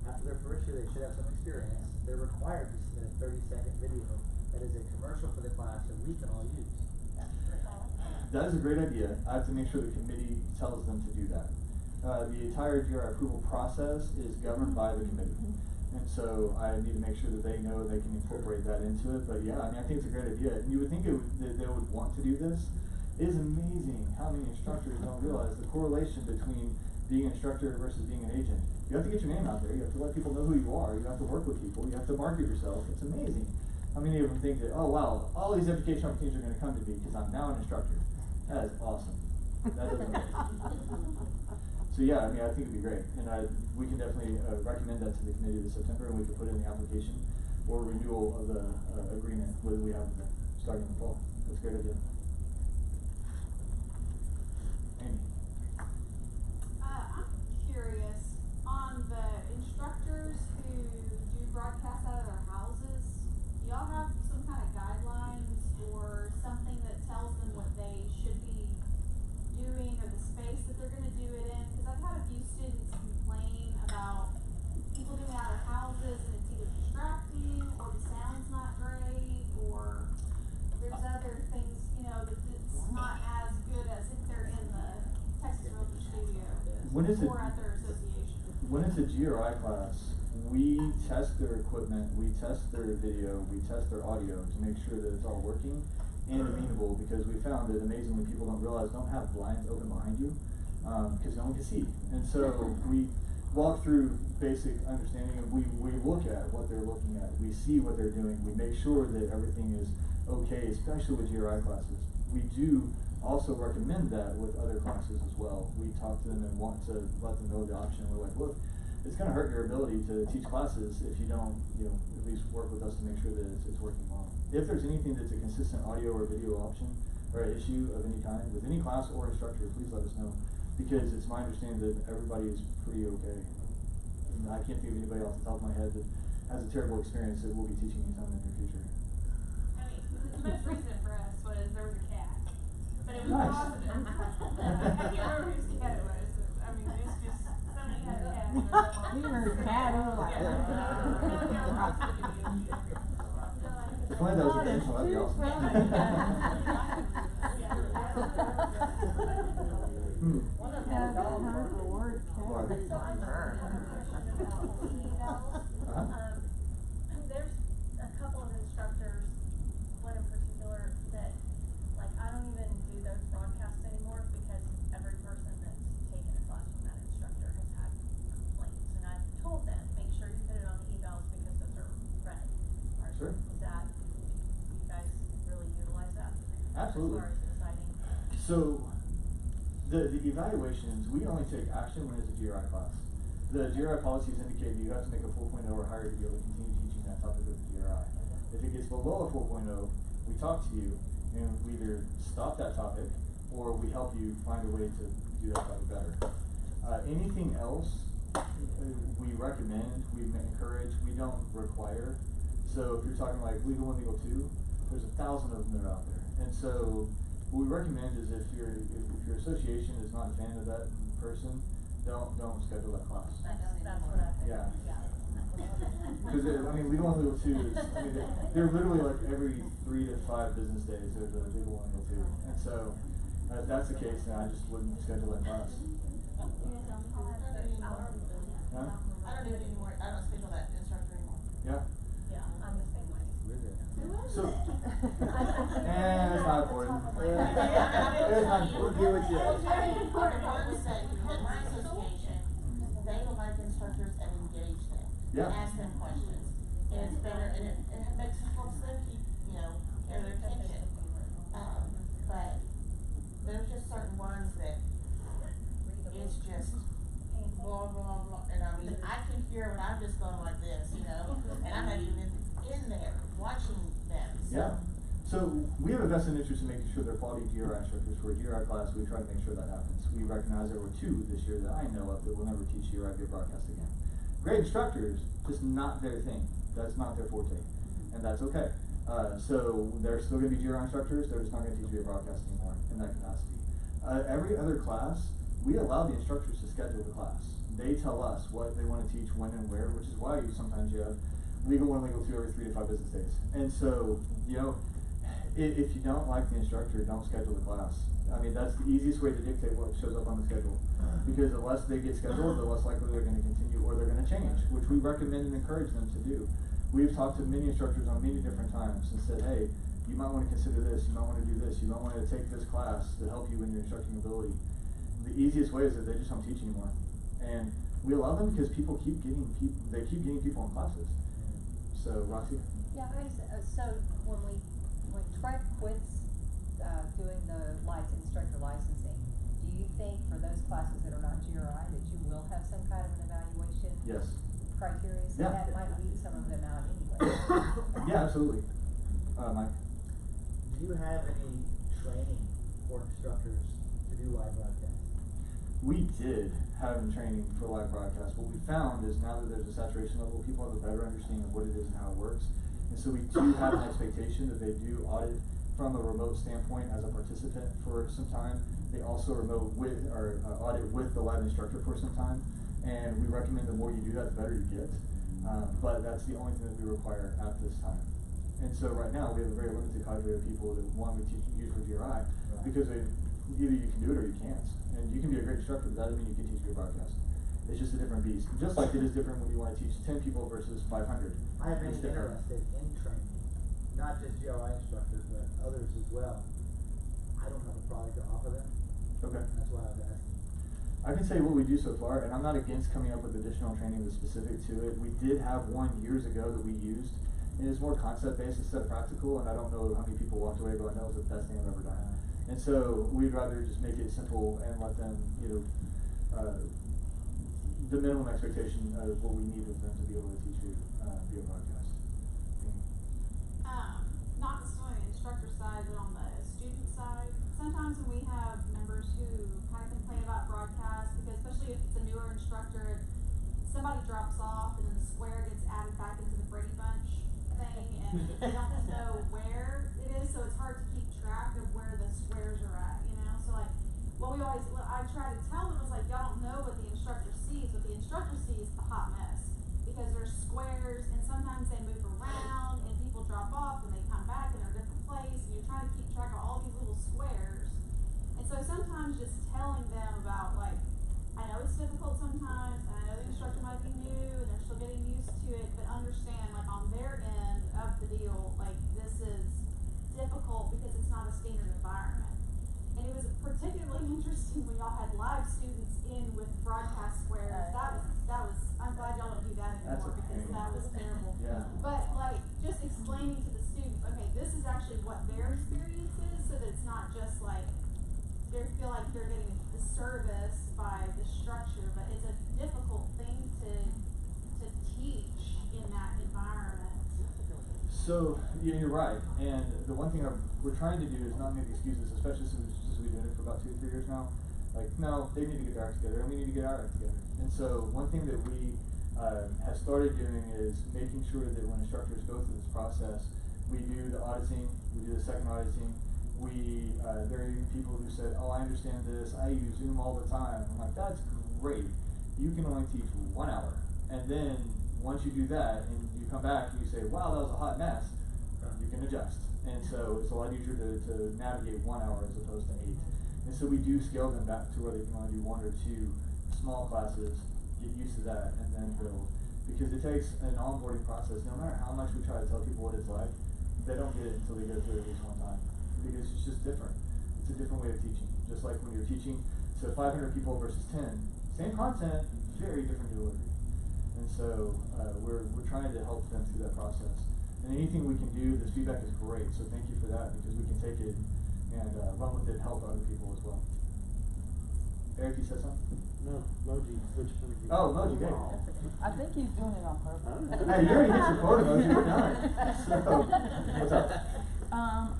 after their first year, they should have some experience, they're required to submit a 30-second video that is a commercial for the class that we can all use. That is a great idea. I have to make sure the committee tells them to do that. The entire GRI approval process is governed by the committee. And so I need to make sure that they know they can incorporate that into it. But yeah, I mean, I think it's a great idea. And you would think that they would want to do this. It is amazing how many instructors don't realize the correlation between being an instructor versus being an agent. You have to get your name out there. You have to let people know who you are. You have to work with people. You have to market yourself. It's amazing. How many of them think that, oh wow, all these educational opportunities are going to come to me because I'm now an instructor. That is awesome. That doesn't work. So yeah, I mean, I think it'd be great, and we can definitely recommend that to the committee this September, and we can put it in the application or renewal of the agreement whether we have it starting in the fall. That's a great idea. Amy. I'm curious on the instructors who do broadcasts out of their houses. Do y'all have some kind of guidelines or something that tells them what they should be doing or the space that they're going to do it in? Because I've had a few students complain about people doing it out of houses and it's either distracting or the sound's not great or there's other things, that it's not as good as if they're in the Texas Realtor Studio or at their association. When it's a GRI class, we test their equipment, we test their video, we test their audio to make sure that it's all working and amenable, because we found that amazingly people don't have blinds open behind you because no one can see. And so we walk through basic understanding, and we look at what they're looking at, we see what they're doing, we make sure that everything is okay, especially with GRI classes. We do also recommend that with other classes as well. We talk to them and want to let them know the option. We're like, look, it's going to hurt your ability to teach classes if you don't, at least work with us to make sure that it's working well. If there's anything that's a consistent audio or video option or an issue of any kind with any class or instructor, please let us know, because it's my understanding that everybody is pretty okay. And I can't think of anybody off the top of my head that has a terrible experience that we'll be teaching anytime in the near future. I mean, the most recent for us was there was a cat, but it was Nice. positive. I can't remember whose cat it was. I mean, it's just somebody had a cat. You heard cat If only that was intentional, that'd be awesome. One of them had a dog. What? So I just have a question about evals. Uh-huh. There's a couple of instructors, one in particular, that, like, I don't even do those broadcasts anymore because every person that's taken a class from that instructor has had complaints. And I've told them, make sure you put it on the evals because those are read. Sure. Is that, you guys really utilize that? Absolutely. As far as deciding? So, the evaluations, we only take action when it's a GRI class. The GRI policies indicate that you have to make a 4.0 or higher to be able to continue teaching that topic of the GRI. If it gets below a 4.0, we talk to you and we either stop that topic or we help you find a way to do that topic better. Anything else, we recommend, we encourage, we don't require. So if you're talking like legal 1, legal 2, there's 1,000 of them that are out there. And so what we recommend is if your association is not a fan of that person, don't schedule that class. That's what I think. Yeah. Because I mean, legal 1, legal 2 is, I mean, they're literally like every 3 to 5 business days there's a legal 1, legal 2. And so if that's the case, then I just wouldn't schedule that class. Huh? I don't do it anymore. I don't schedule that instructor anymore. Yeah. Yeah, I'm the same way. So, it's not important. It's not important. We'll get with you. The ones that, in my association, they don't like instructors and engage them. Yeah. Ask them questions. And it's better, and it makes, helps them keep, their attention. But there's just certain ones that it's just blah, blah, blah. And I mean, I can hear when I'm just going like this, and I'm not even in there watching them. So. Yeah. So we have a vested interest in making sure they're quality GRI instructors. For a GRI class, we try to make sure that happens. We recognize there were 2 this year that I know of that will never teach GRI via broadcast again. Great instructors, just not their thing. That's not their forte. And that's okay. So they're still going to be GRI instructors, they're just not going to teach via broadcast anymore in that capacity. Every other class, we allow the instructors to schedule the class. They tell us what they want to teach, when and where, which is why sometimes you have legal 1, legal 2 every 3 to 5 business days. And so, if you don't like the instructor, don't schedule the class. I mean, that's the easiest way to dictate what shows up on the schedule. Because the less they get scheduled, the less likely they're going to continue or they're going to change, which we recommend and encourage them to do. We've talked to many instructors on many different times and said, hey, you might want to consider this, you might want to do this, you might want to take this class to help you in your instructing ability. The easiest way is that they just don't teach anymore. And we allow them because people keep getting people in classes. So, Roxy? Yeah, so when Trek quits doing the instructor licensing, do you think for those classes that are not GRI that you will have some kind of an evaluation Yes. criteria? So Yeah. that might lead some of them out anyway. Yeah, absolutely. Mike? Do you have any training for instructors to do live broadcasts? We did have training for live broadcast. What we found is now that there's a saturation level, people have a better understanding of what it is and how it works. And so we do have an expectation that they do audit from a remote standpoint as a participant for some time. They also audit with the live instructor for some time. And we recommend the more you do that, the better you get. But that's the only thing that we require at this time. And so right now we have a very limited cadre of people that want to use for GRI because either you can do it or you can't. And you can be a great instructor, but that doesn't mean you can teach your broadcast. It's just a different beast. Just like it is different when you want to teach 10 people versus 500. I have been interested in training, not just GRI instructors, but others as well. I don't have a product to offer them. Okay. That's why I was asking. I can say what we do so far, and I'm not against coming up with additional training that's specific to it. We did have one years ago that we used, and it's more concept-based instead of practical, and I don't know how many people walked away going, that was the best thing I've ever done. And so we'd rather just make it simple and let them, the minimum expectation of what we need of them to be able to teach you via broadcast. Not necessarily on the instructor side, but on the student side, sometimes when we have members who kind of complain about broadcast, because especially if it's a newer instructor, somebody drops off and then the square gets added back into the Brady Bunch thing, and they don't know where it is, so it's hard to keep track of where the squares are at, So like, I try to tell them, it's like, y'all don't know what the instructor sees. What the instructor sees is the hot mess, because there's squares, and sometimes they move around, and people drop off, and they come back, and they're in a different place, and you're trying to keep track of all these little squares. And so sometimes just telling them difficult because it's not a standard environment. And it was particularly interesting when y'all had live students in with broadcast squares. That was, I'm glad y'all don't do that That's anymore a because pain. that was terrible. Yeah. But like, just explaining to the students, okay, this is actually what their experience is, so that it's not just like, they feel like they're getting a service by the structure, but it's a difficult thing to teach in that environment. So, yeah, you're right. And the one thing we're trying to do is not make excuses, especially since we've been doing it for about 2 or 3 years now. Like, no, they need to get their act together, and we need to get our act together. And so, one thing that we have started doing is making sure that when instructors go through this process, we do the auditing, we do the second auditing. There are even people who said, oh, I understand this, I use Zoom all the time. I'm like, that's great. You can only teach 1 hour. And then, once you do that, and you come back and you say, wow, that was a hot mess, you can adjust. And so, it's a lot easier to navigate 1 hour as opposed to 8. And so we do scale them back to where they can only do 1 or 2 small classes, get used to that, and then build. Because it takes an onboarding process. No matter how much we try to tell people what it's like, they don't get it until they go through it at least one time. Because it's just different. It's a different way of teaching. Just like when you're teaching to 500 people versus 10, same content, very different delivery. And so we're trying to help them through that process. And anything we can do, this feedback is great. So thank you for that, because we can take it and run with it and help other people as well. Eric, you said something? No, Moji, which one? Oh, Moji, okay. I think he's doing it on purpose. Hey, you already hit record, Moji, we're done. So, what's up?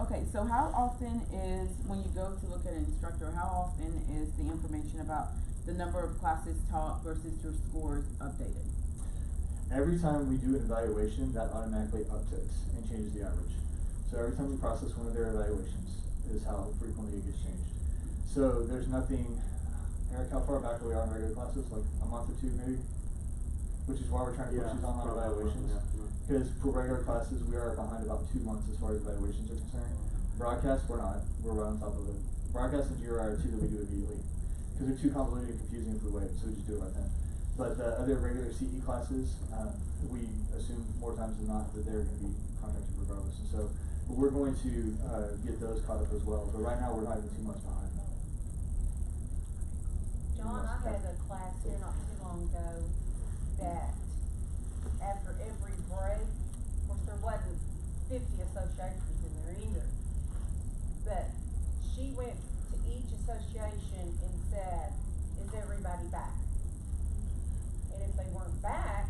Okay, so how often is, when you go to look at an instructor, how often is the information about the number of classes taught versus your scores updated? Every time we do an evaluation, that automatically upticks and changes the average. So every time we process one of their evaluations is how frequently it gets changed. So there's nothing, Eric, how far back are we on regular classes? Like a month or 2 maybe? Which is why we're trying to push these online evaluations. Because for regular classes, we are behind about 2 months as far as evaluations are concerned. Broadcast, we're not. We're right on top of it. Broadcast and GRI are 2 that we do immediately. Because they're too convoluted and confusing if we wait, so we just do it right then. But other regular CE classes, we assume more times than not that they're going to be contacted regardless. And so we're going to get those caught up as well. But right now, we're not even 2 months behind. John, I had a class here not too long ago that after every break, of course there wasn't 50 associations in there either, but she went to each association and said, is everybody back? And if they weren't back,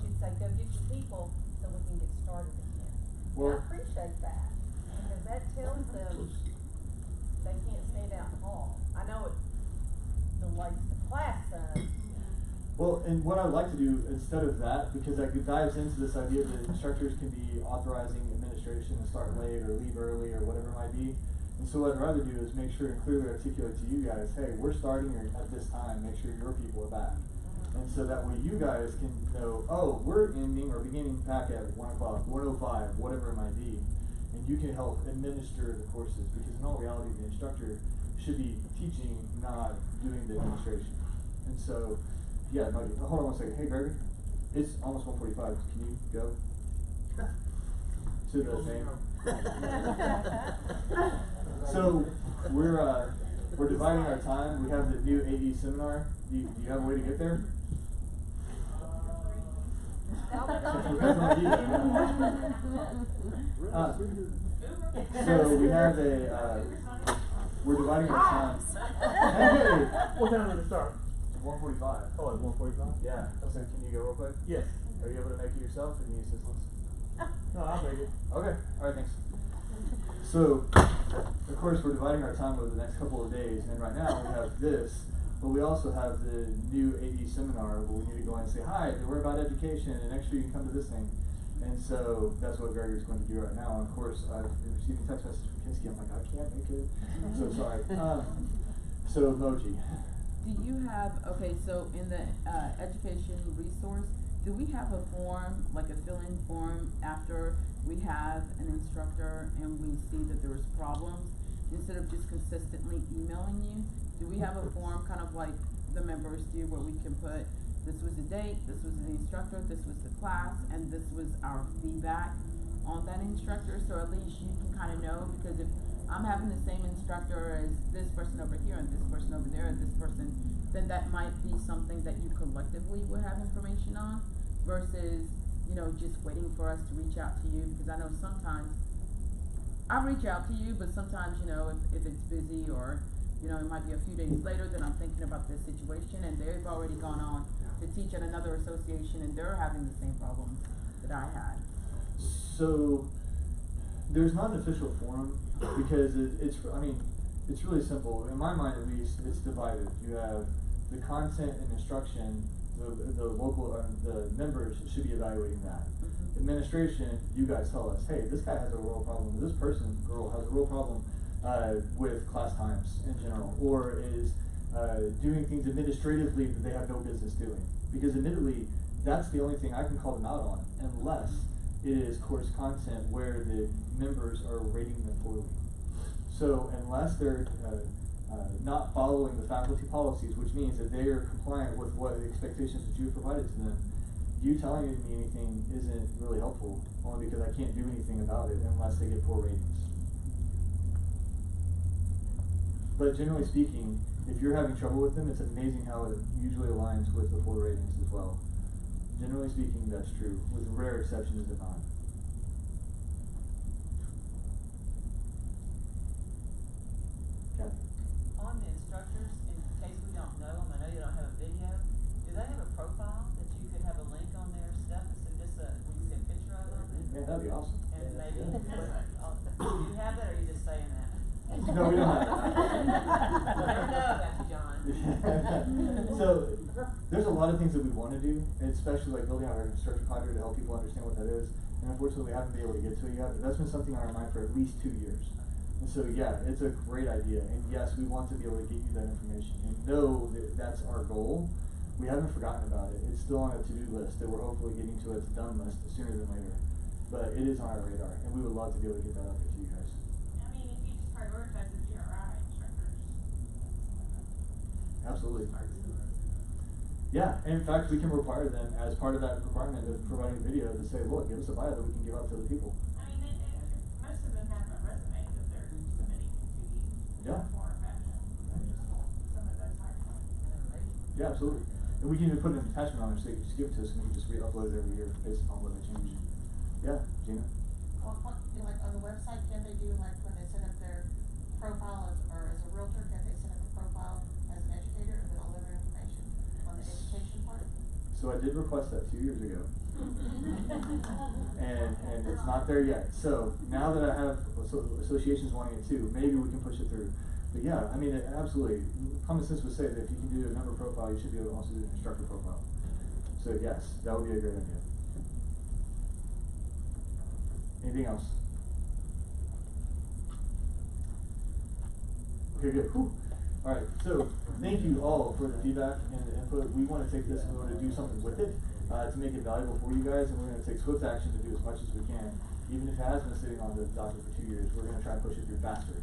she'd say, go get your people so we can get started again. Well, and I appreciate that, because that tells them they can't stand out in the hall. I know it delays the class some. Well, and what I'd like to do instead of that, because that dives into this idea that instructors can be authorizing administration to start late or leave early or whatever it might be. And so what I'd rather do is make sure and clearly articulate to you guys, hey, we're starting at this time, make sure your people are back. And so that way you guys can know, oh, we're ending or beginning back at 1 o'clock, 1:05, whatever it might be. And you can help administer the courses, because in all reality, the instructor should be teaching, not doing the administration. And so, yeah, no, hold on 1 second. Hey, Gregory, it's almost 1:45. Can you go to the thing? So we're dividing our time. We have the new AE seminar. Do you have a way to get there? So we have we're dividing our time. Hey, What time did it start? 1:45. Oh, at 1:45? Yeah. So can you go real quick? Yes. Are you able to make it yourself, or do you need assistance? No, I'll make it. Okay. All right. Thanks. So, of course, we're dividing our time over the next couple of days, and right now we have this, but we also have the new AE seminar where we need to go in and say, hi, we're about education, and next year you can come to this thing. And so that's what Gregory's going to do right now. And of course, I've been receiving text messages from Kinski. I'm like, I can't make it. I'm so sorry. So Moji. Do you have, okay, so in the education resource, do we have a form, like a fill-in form after we have an instructor and we see that there is problems, instead of just consistently emailing you? Do we have a form kind of like the members do, where we can put, this was the date, this was the instructor, this was the class, and this was our feedback? on that instructor, so at least you can kind of know, because if I'm having the same instructor as this person over here and this person over there and this person, then that might be something that you collectively would have information on versus, you know, just waiting for us to reach out to you, because I know sometimes I reach out to you, but sometimes, you know, if it's busy or, you know, it might be a few days later that I'm thinking about this situation and they've already gone on to teach at another association and they're having the same problems that I had. So there's not an official forum because it's really simple. In my mind, at least, it's divided. You have the content and instruction. The local the members should be evaluating that. Administration, you guys tell us, hey, this guy has a real problem. This girl has a real problem with class times in general, or is doing things administratively that they have no business doing. Because admittedly, that's the only thing I can call them out on, unless it is course content where the members are rating them poorly. So unless they're not following the faculty policies, which means that they are compliant with what the expectations that you have provided to them, you telling me anything isn't really helpful, only because I can't do anything about it unless they get poor ratings. But generally speaking, if you're having trouble with them, it's amazing how it usually aligns with the poor ratings as well. Generally speaking, that's true, with rare exceptions if not. Kathy? On the instructors, in case we don't know them, I know you don't have a video, do they have a profile that you could have a link on their stuff and just we can see a picture of them? Yeah, that'd be awesome. And maybe, do you have that or are you just saying that? No, we don't have that. Never know about you, John. So, there's a lot of things that we want to do, and especially like building out our Instructor Acog to help people understand what that is. And unfortunately, we haven't been able to get to it yet, but that's been something on our mind for at least 2 years. And so, yeah, it's a great idea. And yes, we want to be able to get you that information and know that that's our goal. We haven't forgotten about it. It's still on a to-do list that we're hopefully getting to a to-done list sooner than later. But it is on our radar, and we would love to be able to get that out there to you guys. I mean, if you just prioritize the GRI instructors. Absolutely. Yeah, and in fact, we can require them as part of that requirement of providing a video to say, look, give us a bio that we can give out to other people. I mean, most of them have a resume that they're submitting to you. Yeah. For a fashion. Some of those high points. Yeah, absolutely. And we can even put an attachment on there so you can just give it to us and we can just re-upload it every year based upon what they change. Yeah, Gina? Well, like on the website, can they do like when they set up their profile or as a realtor, can they set up a profile as an educator and then all their information on the education part? So I did request that 2 years ago. and it's not there yet. So now that I have associations wanting it too, maybe we can push it through. But yeah, I mean, absolutely. Common sense would say that if you can do a member profile, you should be able to also do an instructor profile. So yes, that would be a great idea. Anything else? Okay, good. Whew. All right, so thank you all for the feedback and the input. We want to take this and we want to do something with it to make it valuable for you guys, and we're going to take swift action to do as much as we can. Even if it has been sitting on the docket for 2 years, we're going to try and push it through faster.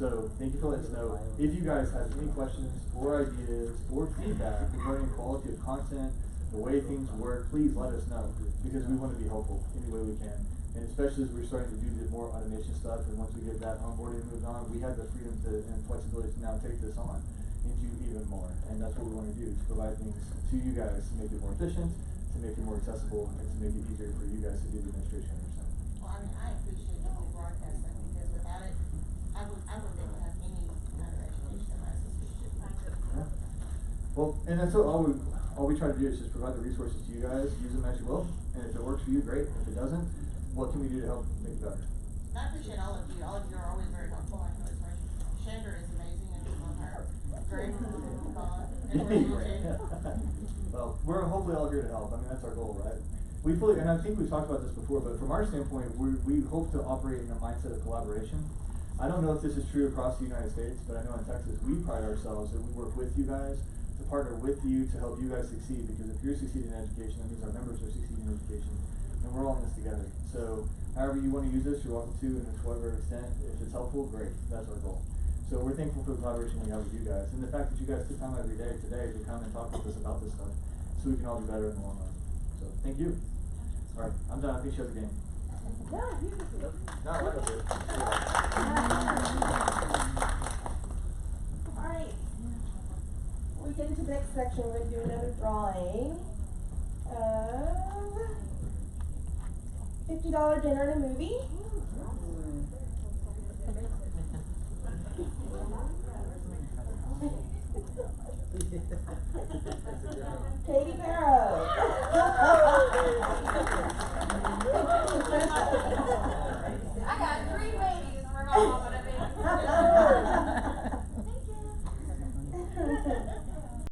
So thank you for letting us know. If you guys have any questions or ideas or feedback regarding quality of content, the way things work, please let us know, because we want to be helpful any way we can. And especially as we're starting to do the more automation stuff, and once we get that onboarded and moved on, we have the freedom and flexibility to now take this on and do even more. And that's what we want to do, to provide things to you guys to make it more efficient, to make it more accessible, and to make it easier for you guys to do the administration on your side. Well, I mean, I appreciate the whole broadcast thing, because without it, I wouldn't be able to have any kind of education in my association. Yeah. Well, and that's all we try to do is just provide the resources to you guys, use them as you will, and if it works for you, great. If it doesn't, what can we do to help make it better? And I appreciate all of you. All of you are always very helpful. I know it's Chandra is amazing, and we love her. Great, fun, and we're here too. Well, we're hopefully all here to help. I mean, that's our goal, right? We fully, and I think we've talked about this before, but from our standpoint, we hope to operate in a mindset of collaboration. I don't know if this is true across the United States, but I know in Texas, we pride ourselves that we work with you guys, to partner with you to help you guys succeed, because if you're succeeding in education, that means our members are succeeding in education, and we're all in this together. So, however you want to use this, you're welcome to, and to whatever extent, if it's helpful, great, that's our goal. So we're thankful for the collaboration we have with you guys, and the fact that you guys took time every day today to come and talk with us about this stuff, so we can all be better in the long run. So, thank you. All right, I'm done. I think she has a game. No, you can do it. No, I don't do it. Alright. We get into the next section, we're gonna do another drawing of $50 dinner and a movie. Katie Barrow.